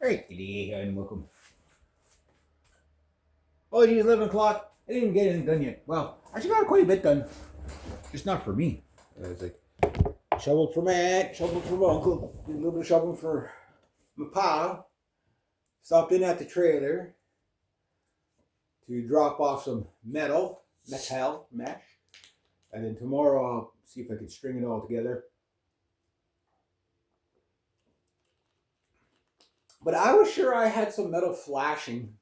Alright, today and welcome. Oh, it is 11 o'clock. I didn't even get anything done yet. Well, I actually got quite a bit done. Just not for me. It's like shoveled for my aunt, shoveled for my uncle, did a little bit of shoveling for my pa. Stopped in at the trailer to drop off some metal mesh. And then tomorrow I'll see if I can string it all together. But I was sure I had some metal flashing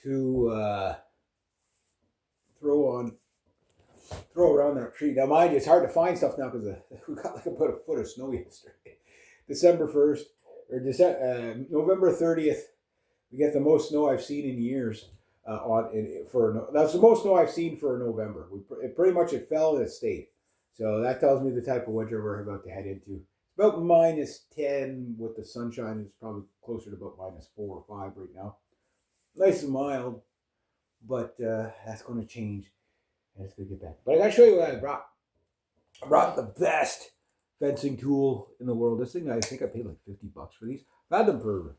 to throw around that tree. Now, mind you, it's hard to find stuff now because we got like about a foot of snow yesterday. December 1st or November 30th, we get the most snow I've seen in years. That's the most snow I've seen for November. It fell and it stayed. So that tells me the type of winter we're about to head into. It's about -10 with the sunshine. It's probably closer to about -4 or 5 right now. Nice and mild, but that's going to change. And it's going to get back. But I got to show you what I brought. I brought the best fencing tool in the world. This thing, I think I paid like $50 for these. I've had them for,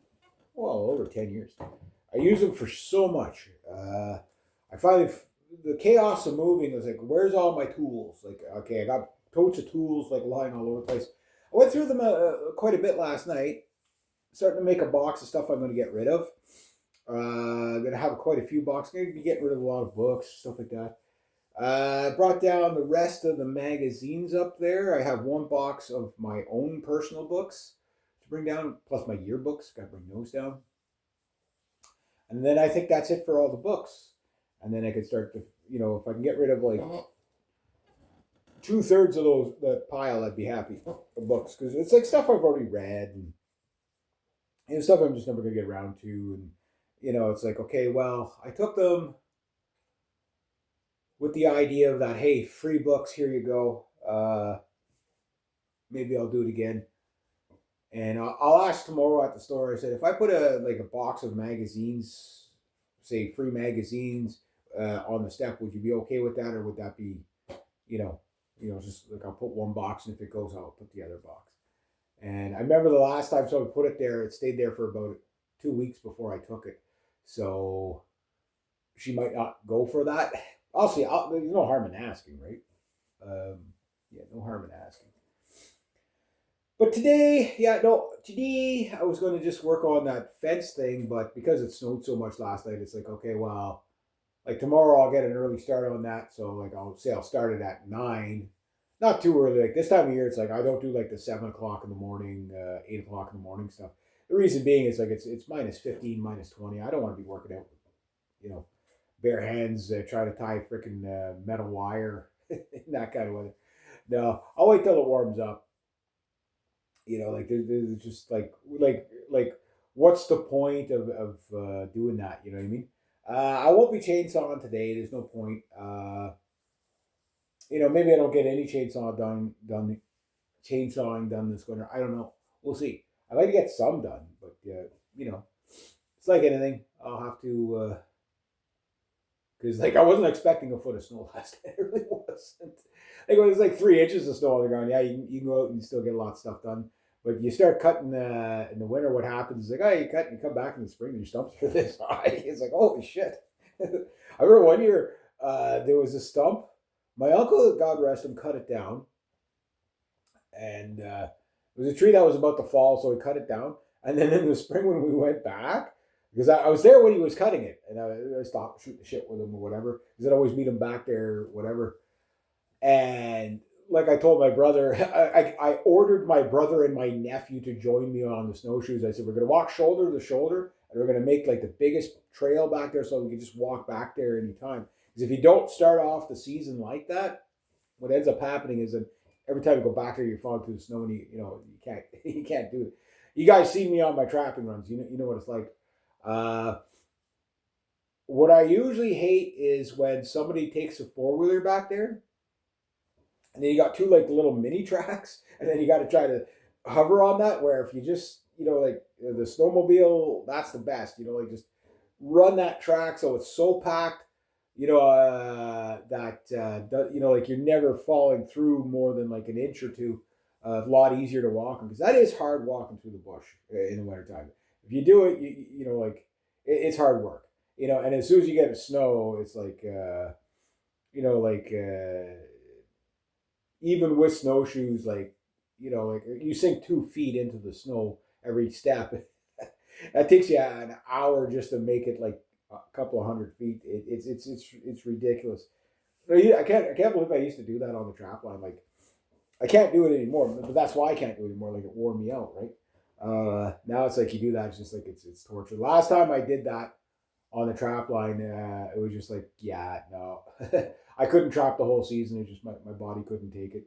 over 10 years. I use them for so much. I finally, the chaos of moving was like, where's all my tools? Like, okay, I got totes of tools like lying all over the place. I went through them quite a bit last night, starting to make a box of stuff I'm going to get rid of. I'm going to have quite a few boxes. I'm going to be getting rid of a lot of books, stuff like that. I brought down the rest of the magazines up there. I have one box of my own personal books to bring down, plus my yearbooks. Got to bring those down. And then I think that's it for all the books. And then I could start to, if I can get rid of like 2/3 of that pile, I'd be happy. The books, because it's like stuff I've already read and stuff I'm just never going to get around to. And, it's like, okay, well, I took them with the idea of that, hey, free books, here you go. Maybe I'll do it again. And I'll ask tomorrow at the store. I said, if I put a box of magazines, say free magazines, on the step, would you be okay with that, or would that be, just like I'll put one box, and if it goes, I'll put the other box. And I remember the last time someone put it there, it stayed there for about 2 weeks before I took it. So she might not go for that. I'll see. There's no harm in asking, right? No harm in asking. But today I was going to just work on that fence thing, but because it snowed so much last night, it's like, okay, well, like tomorrow I'll get an early start on that. So like I'll start it at 9, not too early. Like this time of year, it's like I don't do like the 7 o'clock in the morning, 8 o'clock in the morning stuff. The reason being is like it's -15, -20. I don't want to be working out, bare hands trying to tie freaking metal wire in that kind of weather. No, I'll wait till it warms up. Like there's just like what's the point of doing that? You know what I mean? I won't be chainsawing today. There's no point. Maybe I don't get any chainsawing done this winter. I don't know. We'll see. I'd like to get some done, but it's like anything. I'll have to. Because like I wasn't expecting a foot of snow last night. It really wasn't. Like it was like 3 inches of snow on the ground. Yeah, you can go out and still get a lot of stuff done. But you start cutting in the winter, what happens is like, oh, you cut and you come back in the spring and your stumps are this high. It's like, holy shit. I remember one year there was a stump. My uncle, God rest him, cut it down. And it was a tree that was about to fall, so he cut it down. And then in the spring when we went back, because I was there when he was cutting it, and I stopped shooting the shit with him or whatever, because I'd always meet him back there, whatever. And like I told my brother, I ordered my brother and my nephew to join me on the snowshoes. I said, we're going to walk shoulder to shoulder, and we're going to make like the biggest trail back there so we can just walk back there anytime. Because if you don't start off the season like that, what ends up happening is that every time you go back there, you're falling through the snow, and you can't you can't do it. You guys see me on my trapping runs. You know what it's like. What I usually hate is when somebody takes a four-wheeler back there, and then you got two like little mini tracks, and then you got to try to hover on that. Where if you just like the snowmobile, that's the best. Like just run that track so it's so packed. That like you're never falling through more than like an inch or two. a lot easier to walk because that is hard walking through the bush in the wintertime. If you do it, you know, like it's hard work, you know. And as soon as you get the snow, it's like, you know, like even with snowshoes, like, you know, like you sink 2 feet into the snow every step. That takes you an hour just to make it like a couple of 100 feet. It's ridiculous. I can't believe I used to do that on the trap line. Like I can't do it anymore, but that's why I can't do it anymore. Like it wore me out, right? Now it's like you do that, it's just like it's torture. Last time I did that on the trap line, it was just like, yeah, no, I couldn't trap the whole season. It just my body couldn't take it.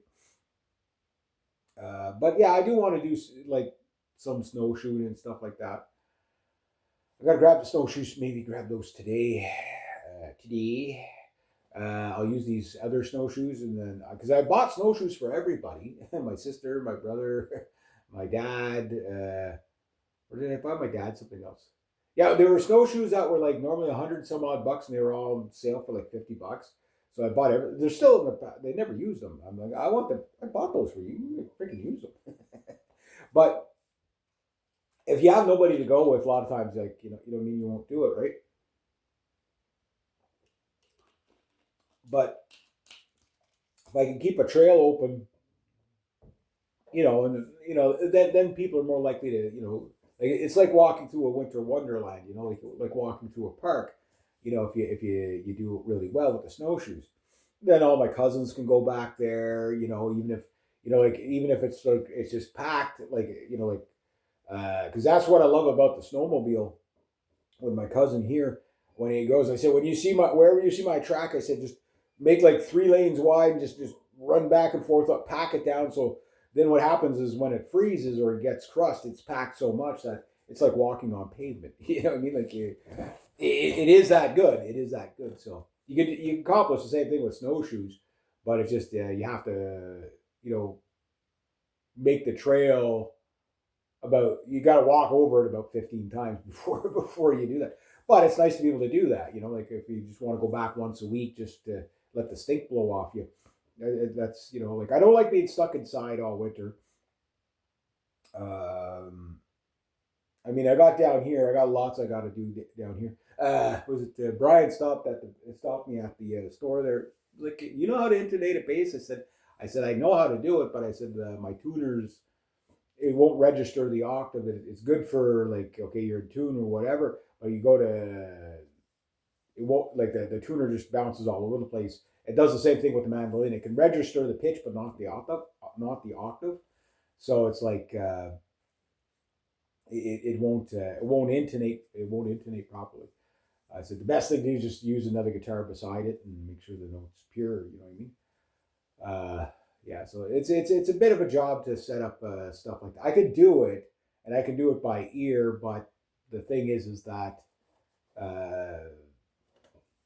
But yeah, I do want to do like some snowshoeing and stuff like that. I gotta grab the snowshoes. Maybe grab those today. Today, I'll use these other snowshoes, and then because I bought snowshoes for everybody, my sister, my brother, my dad. Or did I buy my dad something else? Yeah, there were snowshoes that were like normally 100 some odd bucks, and they were all on sale for like $50. So I bought every. They're still in the. They never used them. I'm like, I want them. I bought those for you. You freaking use them. But if you have nobody to go with, a lot of times, like, you don't mean you won't do it, right? But if I can keep a trail open, and then people are more likely to, like it's like walking through a winter wonderland, like walking through a park. If you do it really well with the snowshoes, then all my cousins can go back there. Even if like even if it's like it's just packed, like like because that's what I love about the snowmobile with my cousin here. When he goes, I said, when you see wherever you see my track, I said, just make like 3 lanes wide and just run back and forth up, pack it down. So then what happens is when it freezes or it gets crust, it's packed so much that it's like walking on pavement. You know what I mean? Like it is that good. It is that good. So you can accomplish the same thing with snowshoes, but it's just you have to make the trail about you got to walk over it about 15 times before you do that. But it's nice to be able to do that. Like if you just want to go back once a week just to let the stink blow off you. That's like I don't like being stuck inside all winter. I mean, I got down here. I got lots I got to do down here. Was it Brian stopped me at the store there? Like, you know how to intonate a bass? I said I know how to do it, but I said my tuners it won't register the octave. It's good for like okay, you're in tune or whatever, but you go to it won't like the tuner just bounces all over the place. It does the same thing with the mandolin. It can register the pitch, but not the octave, not the octave. So it's like it won't intonate properly. So the best thing to do is just use another guitar beside it and make sure the note's pure. You know what I mean? Yeah, so it's a bit of a job to set up stuff like that. I could do it, and I can do it by ear, but the thing is that uh,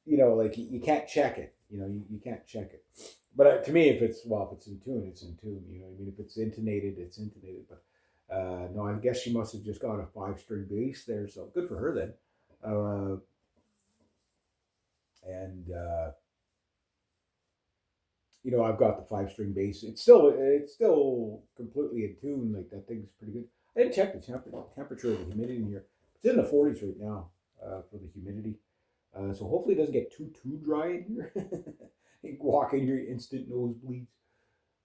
like you can't check it. You can't check it. But to me, if it's in tune, it's in tune. You know what I mean? If it's intonated, it's intonated. But no, I guess she must have just got a 5-string bass there, so good for her then. And I've got the 5-string bass. It's still completely in tune. Like that thing's pretty good. I didn't check the temperature of the humidity in here. It's in the 40s right now for the humidity. So hopefully it doesn't get too dry in here. You walk in here, instant nosebleeds.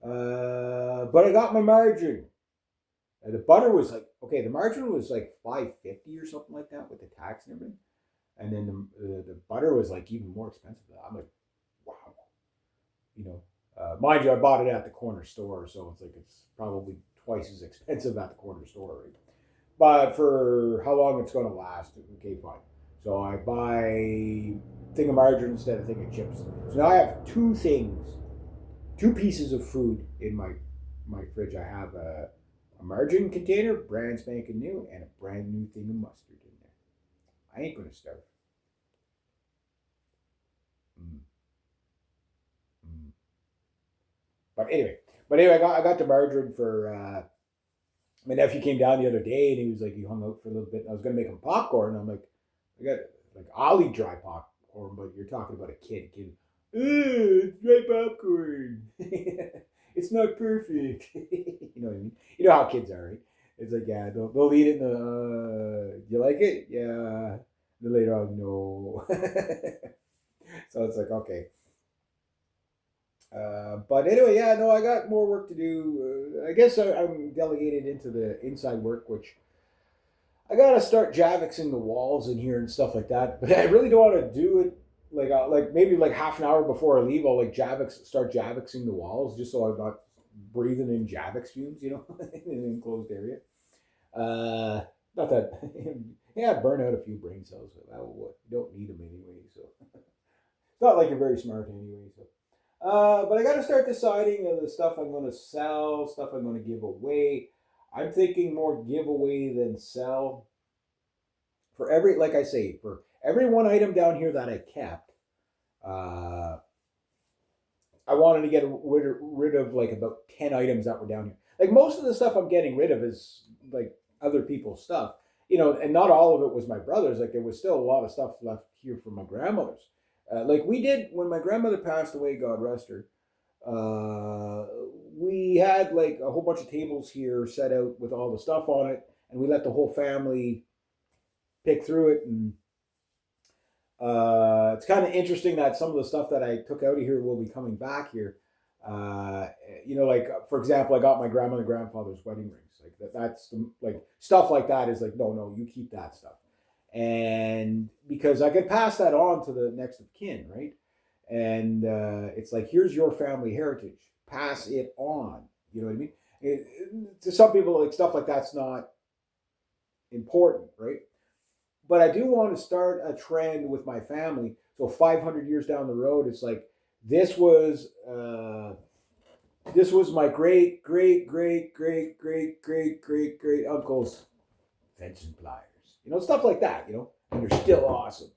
But I got my margin. The butter was like okay. The margin was like $5.50 or something like that with the tax and everything. And then the butter was like even more expensive. I'm like, wow. Mind you, I bought it at the corner store, so it's like it's probably twice as expensive at the corner store, right? But for how long it's going to last, okay, fine. So I buy thing of margarine instead of thing of chips. So now I have two pieces of food in my fridge. I have a margarine container, brand spanking new, and a brand new thing of mustard in there. I ain't gonna starve. Mm, mm. But anyway, I got the margarine for my nephew came down the other day and he was like he hung out for a little bit. And I was gonna make him popcorn. I'm like, I got like I'll eat dry popcorn, but you're talking about a kid. It's dry popcorn. It's not perfect. You know what I mean? You know how kids are, right? It's like, yeah, they'll eat it. You like it? Yeah. Then later on, no. So it's like, okay. But anyway, yeah, no, I got more work to do. I guess I'm delegated into the inside work, which I gotta start Javixing the walls in here and stuff like that. But I really don't want to do it like maybe like half an hour before I leave. I'll like start Javixing the walls just so I'm not breathing in Javix fumes, in an enclosed area. Not that, yeah, burn out a few brain cells, but you don't need them anyway. So it's not like you're very smart anyway. So. But I got to start deciding the stuff I'm going to sell, stuff I'm going to give away. I'm thinking more giveaway than sell. For every, like I say, for every one item down here that I kept, uh, I wanted to get rid of like about 10 items that were down here. Like most of the stuff I'm getting rid of is like other people's stuff, and not all of it was my brother's. Like there was still a lot of stuff left here from my grandmother's. Like we did when my grandmother passed away, God rest her. Uh, we had like a whole bunch of tables here set out with all the stuff on it, and we let the whole family pick through it. And it's kind of interesting that some of the stuff that I took out of here will be coming back here. Like for example, I got my grandmother and grandfather's wedding rings. Like that's like stuff like that is like no, you keep that stuff, and because I could pass that on to the next of kin, right? And it's like here's your family heritage, pass it on. You know what I mean? To some people, like stuff like that's not important, right? But I do want to start a trend with my family. So 500 years down the road, it's like this was my great great great great great great great great uncle's fencing pliers. Stuff like that. And they're still awesome.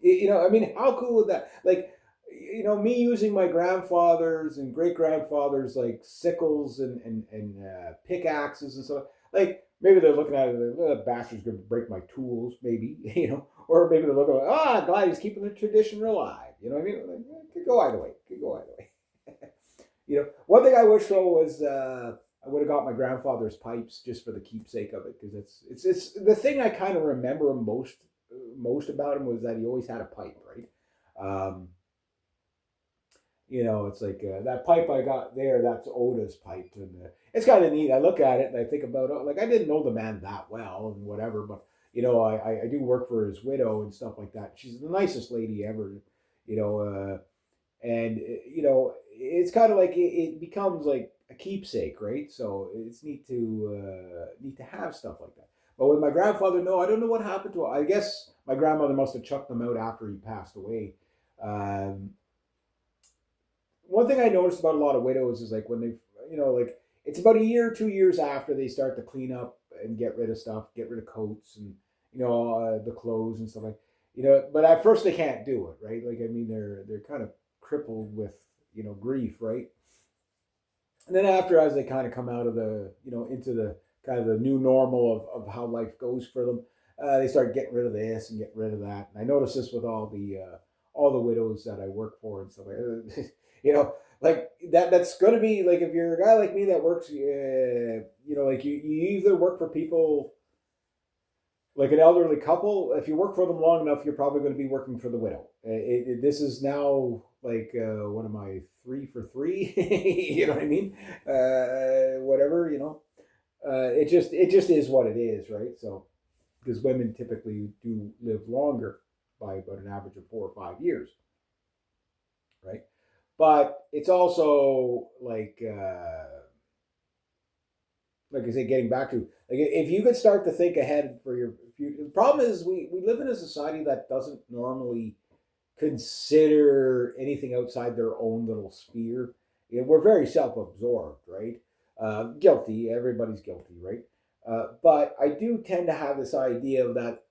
I mean, how cool would that? Like, me using my grandfather's and great grandfather's like sickles and pickaxes and stuff. Like maybe they're looking at it, the bastard's gonna break my tools, maybe, or maybe they're looking like, glad he's keeping the tradition alive. You know what I mean? Like, could go either way. One thing I wish though was I would have got my grandfather's pipes just for the keepsake of it, because it's the thing I kind of remember most about him was that he always had a pipe, right? Um, it's like that pipe I got there. That's Oda's pipe, and it's kind of neat. I look at it and I think about it. Like I didn't know the man that well and whatever, but I do work for his widow and stuff like that. She's the nicest lady ever, and it's kind of like it becomes like a keepsake, right? So it's neat to have stuff like that. But with my grandfather, no, I don't know what happened to him. I guess my grandmother must have chucked them out after he passed away. One thing I noticed about a lot of widows is like when they, like it's about a year, 2 years after they start to clean up and get rid of stuff, get rid of coats and the clothes and stuff like. But at first they can't do it, right? Like I mean, they're kind of crippled with grief, right? And then after, as they kind of come out of the into the kind of the new normal of how life goes for them, they start getting rid of this and getting rid of that. And I notice this with all the widows that I work for and stuff like that. Like that's going to be like if you're a guy like me that works, like you either work for people like an elderly couple. If you work for them long enough, you're probably going to be working for the widow. This is now like what am I, 3 for 3? You know what I mean? Whatever, it just is what it is, right? So because women typically do live longer by about an average of 4 or 5 years, right? But it's also like I say, getting back to like if you could start to think ahead for your future. The problem is we live in a society that doesn't normally consider anything outside their own little sphere. We're very self-absorbed, right? Guilty. Everybody's guilty, right? But I do tend to have this idea of that,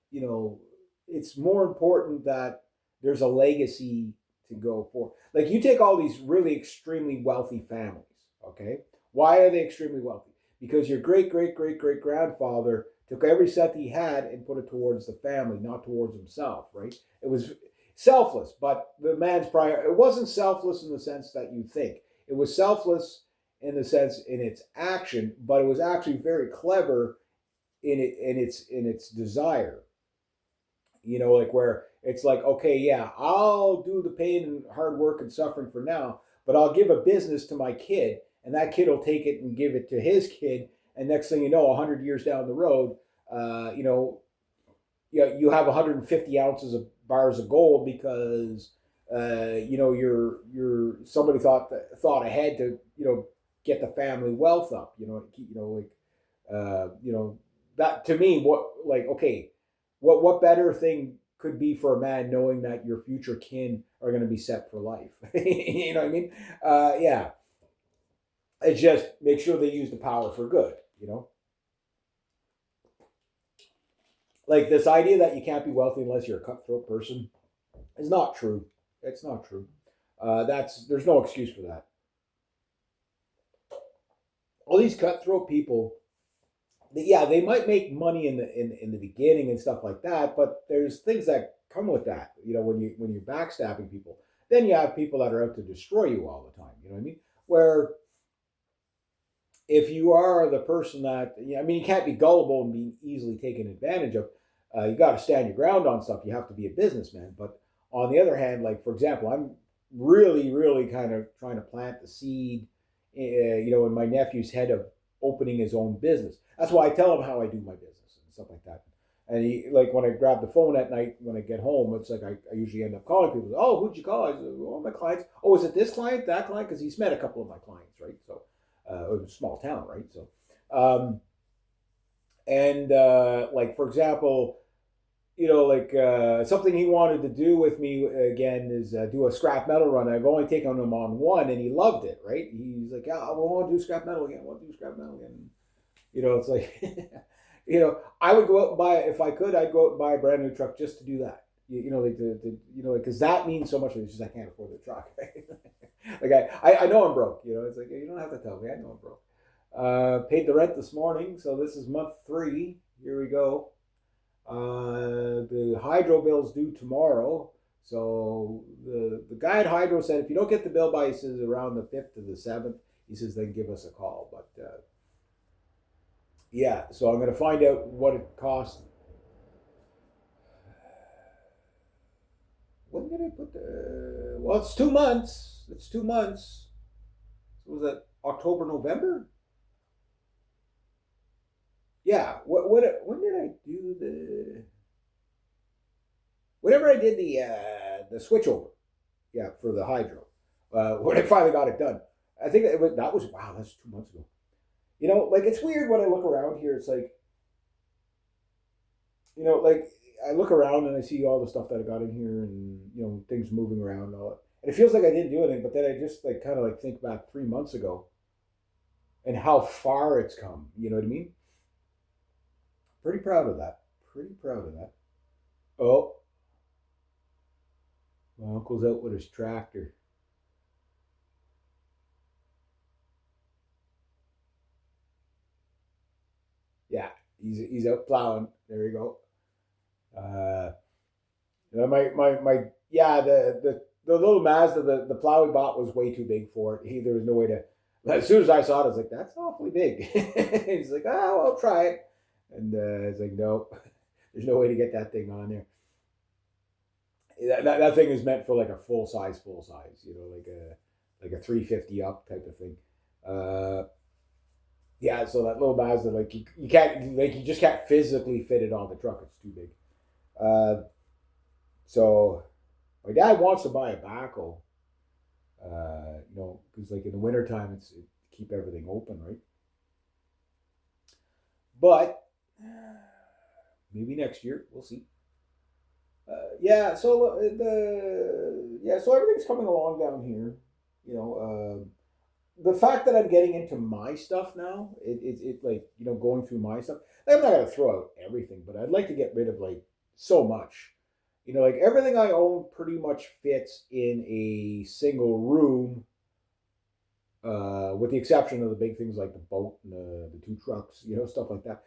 it's more important that there's a legacy to go for. Like you take all these really extremely wealthy families, okay? Why are they extremely wealthy? Because your great great great great grandfather took every cent he had and put it towards the family, not towards himself, right? It was selfless, but the man's prior, it wasn't selfless in the sense that you think. It was selfless in the sense in its action, but it was actually very clever in its desire. Like where it's like, okay, yeah, I'll do the pain and hard work and suffering for now, but I'll give a business to my kid, and that kid will take it and give it to his kid, and next thing you know, 100 years down the road, uh, you know, you have 150 ounces of bars of gold because you're somebody thought ahead to get the family wealth up. That to me, okay, what better thing could be for a man knowing that your future kin are going to be set for life? You know what I mean? Yeah, it's just make sure they use the power for good. Like this idea that you can't be wealthy unless you're a cutthroat person is not true. It's not true. There's no excuse for that. All these cutthroat people, yeah, they might make money in the beginning and stuff like that, but there's things that come with that. When you're backstabbing people, then you have people that are out to destroy you all the time. You know what I mean? Where if you are the person that, you can't be gullible and be easily taken advantage of. You got to stand your ground on stuff. You have to be a businessman. But on the other hand, like for example, I'm really, really kind of trying to plant the seed, in my nephew's head of opening his own business. That's why I tell him how I do my business and stuff like that. And like when I grab the phone at night when I get home, it's like I usually end up calling people. Oh, who'd you call? I said, oh, my clients. Oh, is it this client, that client? Because he's met a couple of my clients, right? So it was a small town, right? So, like for example, something he wanted to do with me again is do a scrap metal run. I've only taken him on one, and he loved it. Right? He's like, "Yeah, I want to do scrap metal again. I want to do scrap metal again." It's like, I would go out and buy if I could. I'd go out and buy a brand new truck just to do that. Because that means so much. It's just I can't afford the truck. Like I know I'm broke. It's like you don't have to tell me. I know I'm broke. Paid the rent this morning, so this is month 3. Here we go. The hydro bill's due tomorrow. So the guy at Hydro said if you don't get the bill by, he says around the 5th to the 7th, he says then give us a call. But yeah, so I'm going to find out what it costs. When did I put the? Well, it's 2 months. It's 2 months. Was that October, November? Yeah. When did I do the? Whenever I did the switchover, yeah, for the hydro, when I finally got it done, I think that was wow, that's 2 months ago. Like it's weird when I look around here. It's like, like I look around and I see all the stuff that I got in here, and things moving around and all that, and it feels like I didn't do anything. But then I just like kind of like think back 3 months ago, and how far it's come. You know what I mean? Pretty proud of that. Pretty proud of that. Oh, my uncle's out with his tractor. Yeah, he's out plowing. There you go. Uh, my yeah, the little Mazda, the plow we bought was way too big for it. There was no way to. As soon as I saw it, I was like, "That's awfully big." He's like, "Oh, I'll try it," and it's like, "Nope, there's no way to get that thing on there." That thing is meant for like a full size, like a 350 up type of thing. Uh, yeah, so that little Mazda, like you can't, like you just can't physically fit it on the truck. It's too big. Uh, so my dad wants to buy a backhoe. Because like in the wintertime, it keep everything open, right? But maybe next year we'll see. So everything's coming along down here. You know, the fact that I'm getting into my stuff now, it like going through my stuff. Like, I'm not gonna throw out everything, but I'd like to get rid of like so much. Like everything I own pretty much fits in a single room, with the exception of the big things like the boat and the 2 trucks, stuff like that.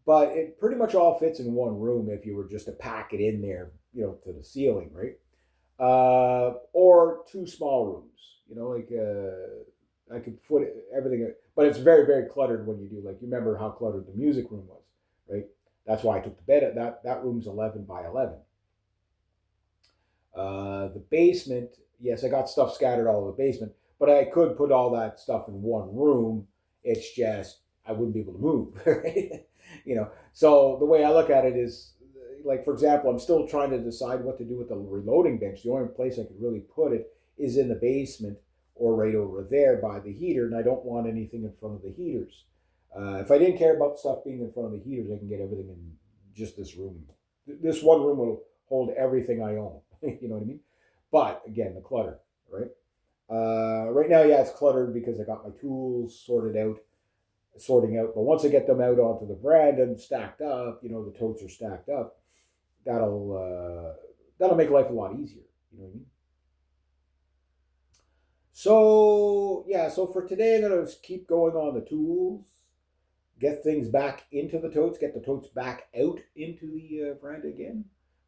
But it pretty much all fits in one room if you were just to pack it in there, to the ceiling, right? Or 2 small rooms, I could put everything, but it's very, very cluttered when you do. Like, you remember how cluttered the music room was, right? That's why I took the bed at that room's 11 by 11. The basement, yes, I got stuff scattered all over the basement, but I could put all that stuff in one room. It's just I wouldn't be able to move, right? So the way I look at it is, like, for example, I'm still trying to decide what to do with the reloading bench. The only place I could really put it is in the basement or right over there by the heater, and I don't want anything in front of the heaters. If I didn't care about stuff being in front of the heaters, I can get everything in just this room. This one room will hold everything I own. You know what I mean? But again, the clutter, right? Right now, yeah, it's cluttered because I got my tools sorting out. But once I get them out onto the veranda and stacked up, the totes are stacked up. That'll make life a lot easier. You know what I mean? So yeah, so for today, I'm gonna keep going on the tools, get things back into the totes, get the totes back out into the veranda again.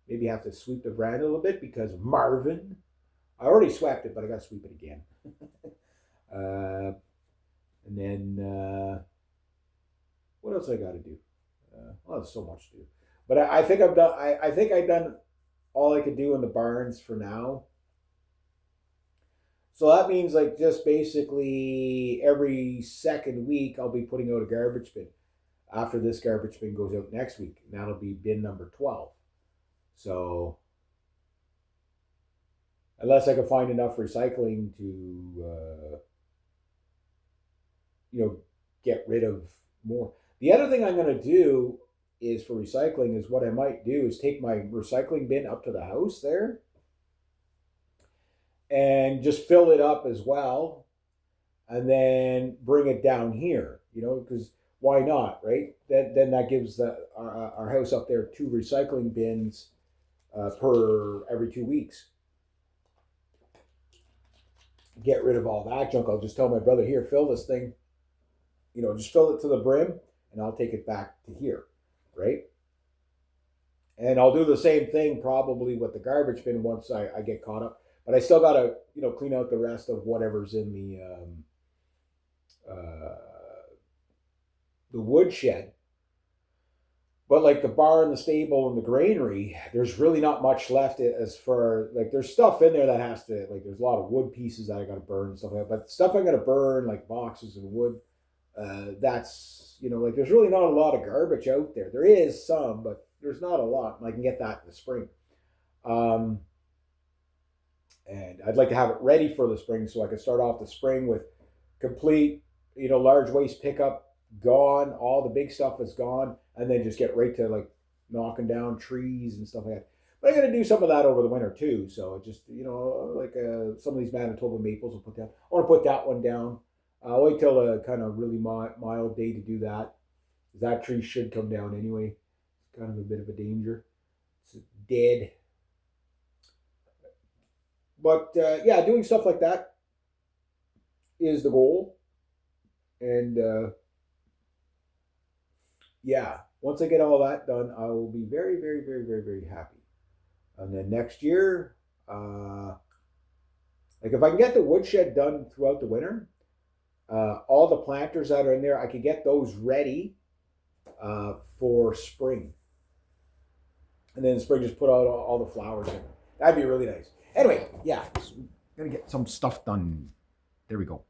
Maybe have to sweep the veranda a little bit because Marvin. I already swept it, but I got to sweep it again. And then what else I got to do? Well, there's so much to do, but I think I've done. I think I've done all I could do in the barns for now. So that means, like, just basically every second week I'll be putting out a garbage bin. After this garbage bin goes out next week, and that'll be bin number 12. So unless I can find enough recycling to, get rid of more. The other thing I'm going to do is for recycling is what I might do is take my recycling bin up to the house there and just fill it up as well, and then bring it down here. Because why not, right? Then that gives our house up there 2 recycling bins per every 2 weeks. Get rid of all that junk. I'll just tell my brother, here, fill this thing. Just fill it to the brim, and I'll take it back to here, right? And I'll do the same thing probably with the garbage bin once I get caught up. But I still got to, clean out the rest of whatever's in the woodshed. But like the barn, the stable, and the granary, there's really not much left as for, like, there's stuff in there that has to, like, there's a lot of wood pieces that I got to burn and stuff like that. But stuff I'm going to burn, like boxes and wood, that's, like, there's really not a lot of garbage out there. There is some, but there's not a lot. And I can get that in the spring. And I'd like to have it ready for the spring so I can start off the spring with complete, large waste pickup gone. All the big stuff is gone. And then just get right to, like, knocking down trees and stuff like that. But I'm going to do some of that over the winter too. So it just, like some of these Manitoba maples will put down. I want to put that one down. I'll wait till a kind of really mild day to do that. That tree should come down anyway. It's kind of a bit of a danger. It's dead. But yeah, doing stuff like that is the goal. And yeah, once I get all that done, I will be very, very, very, very, very happy. And then next year, like, if I can get the woodshed done throughout the winter, all the planters that are in there, I could get those ready for spring. And then in spring, just put out all the flowers in. That'd be really nice. Anyway, yeah, I'm gonna get some stuff done. There we go.